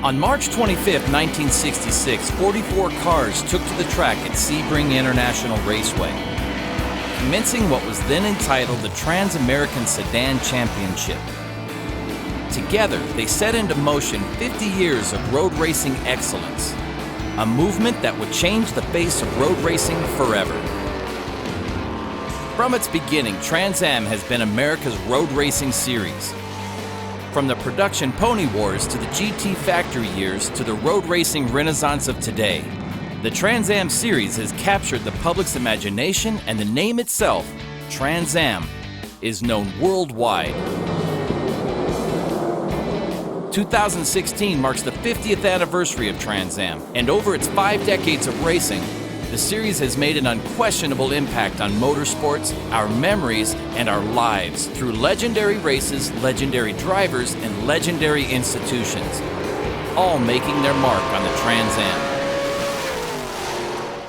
On March 25, 1966, 44 cars took to the track at Sebring International Raceway, commencing what was then entitled the Trans-American Sedan Championship. Together, they set into motion 50 years of road racing excellence, a movement that would change the face of road racing forever. From its beginning, Trans Am has been America's road racing series. From the production Pony Wars to the GT factory years to the road racing renaissance of today, the Trans Am series has captured the public's imagination, and the name itself, Trans Am, is known worldwide. 2016 marks the 50th anniversary of Trans Am, and over its 5 decades of racing, the series has made an unquestionable impact on motorsports, our memories, and our lives through legendary races, legendary drivers, and legendary institutions, all making their mark on the Trans Am.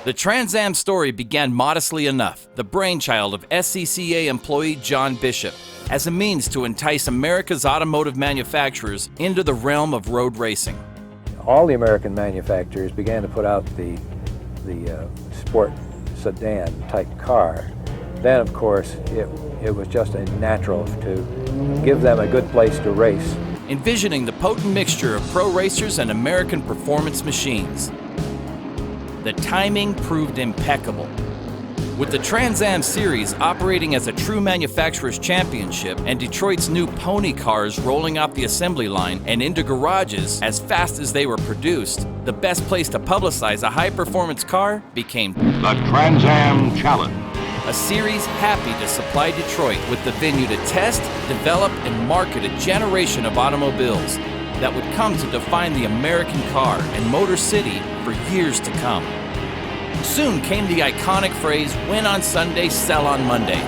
The Trans Am story began modestly enough, the brainchild of SCCA employee John Bishop, as a means to entice America's automotive manufacturers into the realm of road racing. All the American manufacturers began to put out the sport sedan type car. Then, of course, it was just a natural to give them a good place to race. Envisioning the potent mixture of pro racers and American performance machines. The timing proved impeccable. With the Trans Am series operating as a true manufacturer's championship and Detroit's new pony cars rolling off the assembly line and into garages as fast as they were produced, the best place to publicize a high-performance car became the Trans Am Challenge. A series happy to supply Detroit with the venue to test, develop, and market a generation of automobiles that would come to define the American car and Motor City for years to come. Soon came the iconic phrase, "Win on Sunday, sell on Monday."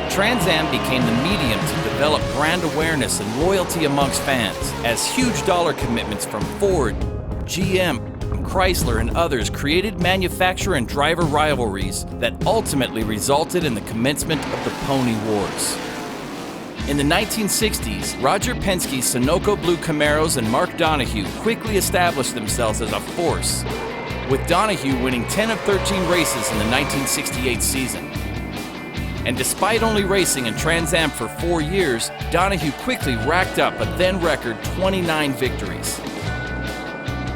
Trans Am became the medium to develop brand awareness and loyalty amongst fans, as huge dollar commitments from Ford, GM, Chrysler, and others created manufacturer and driver rivalries that ultimately resulted in the commencement of the Pony Wars. In the 1960s, Roger Penske's Sunoco Blue Camaros and Mark Donohue quickly established themselves as a force, with Donohue winning 10 of 13 races in the 1968 season. And despite only racing in Trans Am for 4 years, Donohue quickly racked up a then-record 29 victories.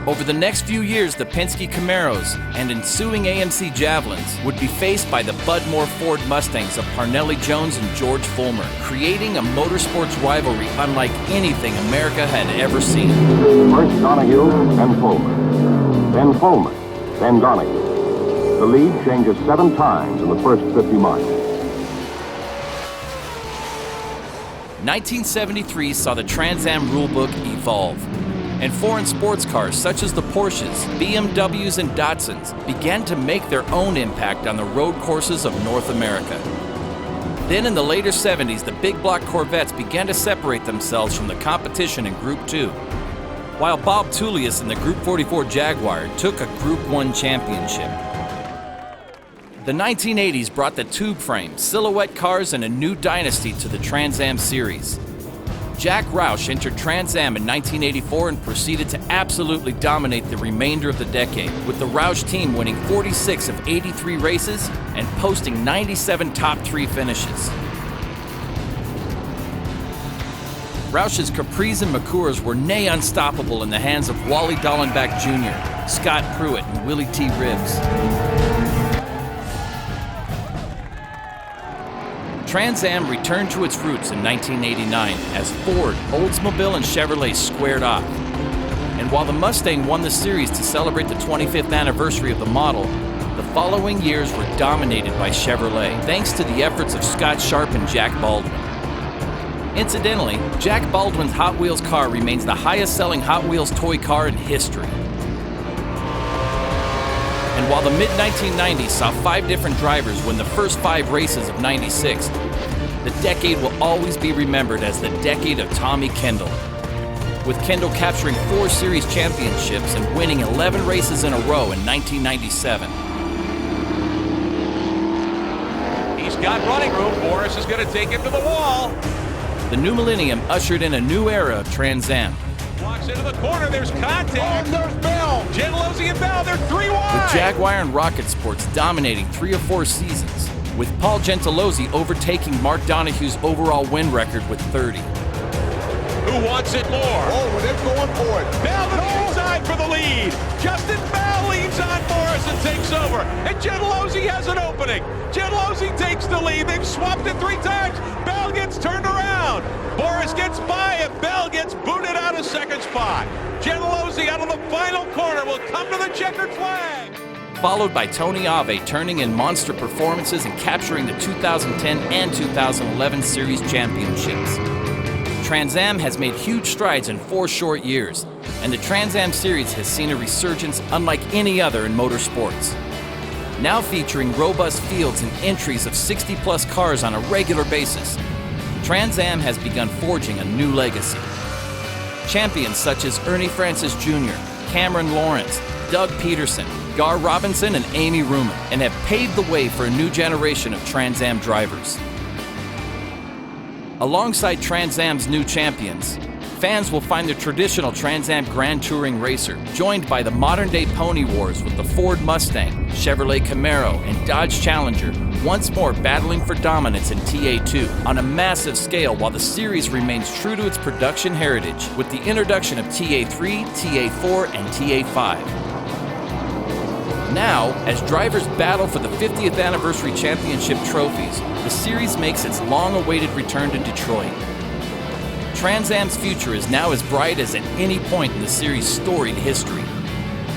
Over the next few years, the Penske Camaros and ensuing AMC Javelins would be faced by the Budmore Ford Mustangs of Parnelli Jones and George Fulmer, creating a motorsports rivalry unlike anything America had ever seen. First Donohue, then Fulmer. Then Fulmer, then Donohue. The lead changes 7 times in the first 50 miles. 1973 saw the Trans Am rulebook evolve, and foreign sports cars such as the Porsches, BMWs, and Datsuns began to make their own impact on the road courses of North America. Then in the later 70s, the big block Corvettes began to separate themselves from the competition in Group 2, while Bob Tullius in the Group 44 Jaguar took a Group 1 championship. The 1980s brought the tube frame, silhouette cars, and a new dynasty to the Trans Am series. Jack Roush entered Trans Am in 1984 and proceeded to absolutely dominate the remainder of the decade, with the Roush team winning 46 of 83 races and posting 97 top 3 finishes. Roush's Capris and Mercurs were nay unstoppable in the hands of Wally Dallenbach Jr., Scott Pruitt, and Willie T. Ribbs. Trans Am returned to its roots in 1989 as Ford, Oldsmobile, and Chevrolet squared off. And while the Mustang won the series to celebrate the 25th anniversary of the model, the following years were dominated by Chevrolet, thanks to the efforts of Scott Sharp and Jack Baldwin. Incidentally, Jack Baldwin's Hot Wheels car remains the highest-selling Hot Wheels toy car in history. And while the mid-1990s saw 5 different drivers win the first 5 races of '96, the decade will always be remembered as the decade of Tommy Kendall, with Kendall capturing 4 series championships and winning 11 races in a row in 1997. He's got running room. Morris is going to take him to the wall. The new Millennium ushered in a new era of Trans Am, Walks into the corner, there's contact. Oh, there's Bell. Gentilozzi and Bell, they're 3 wide. With Jaguar and Rocket Sports dominating 3 or 4 seasons, with Paul Gentilozzi overtaking Mark Donohue's overall win record with 30. Who wants it more? Oh, they're going for it. Bell to the inside for the lead. Justin Bell leads on Morris and takes over. And Gentilozzi has an opening. Gentilozzi takes the lead. They've swapped it 3 times. Bell gets turned around. Morris gets by and Bell gets booted out of second spot. Gentilozzi out of the final corner will come to the checkered flag. Followed by Tony Ave turning in monster performances and capturing the 2010 and 2011 Series championships. Trans Am has made huge strides in 4 short years, and the Trans Am Series has seen a resurgence unlike any other in motorsports. Now featuring robust fields and entries of 60-plus cars on a regular basis, Trans Am has begun forging a new legacy. Champions such as Ernie Francis Jr., Cameron Lawrence, Doug Peterson, Gar Robinson, and Amy Ruman, and have paved the way for a new generation of Trans Am drivers. Alongside Trans Am's new champions, fans will find the traditional Trans Am Grand Touring racer, joined by the modern-day pony wars with the Ford Mustang, Chevrolet Camaro, and Dodge Challenger, once more battling for dominance in TA2 on a massive scale, while the series remains true to its production heritage with the introduction of TA3, TA4, and TA5. Now, as drivers battle for the 50th anniversary championship trophies, the series makes its long-awaited return to Detroit. Trans Am's future is now as bright as at any point in the series' storied history.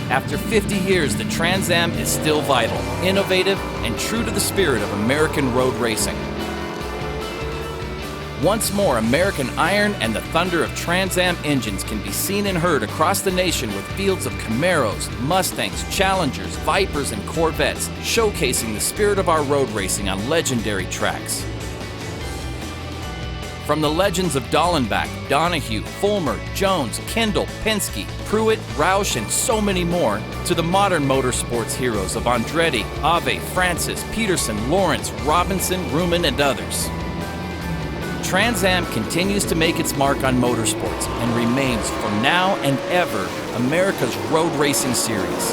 After 50 years, the Trans Am is still vital, innovative, and true to the spirit of American road racing. Once more, American iron and the thunder of Trans Am engines can be seen and heard across the nation with fields of Camaros, Mustangs, Challengers, Vipers, and Corvettes, showcasing the spirit of our road racing on legendary tracks. From the legends of Dallenbach, Donahue, Fulmer, Jones, Kendall, Penske, Pruitt, Roush, and so many more, to the modern motorsports heroes of Andretti, Ave, Francis, Peterson, Lawrence, Robinson, Ruman, and others. Trans Am continues to make its mark on motorsports and remains, for now and ever, America's road racing series.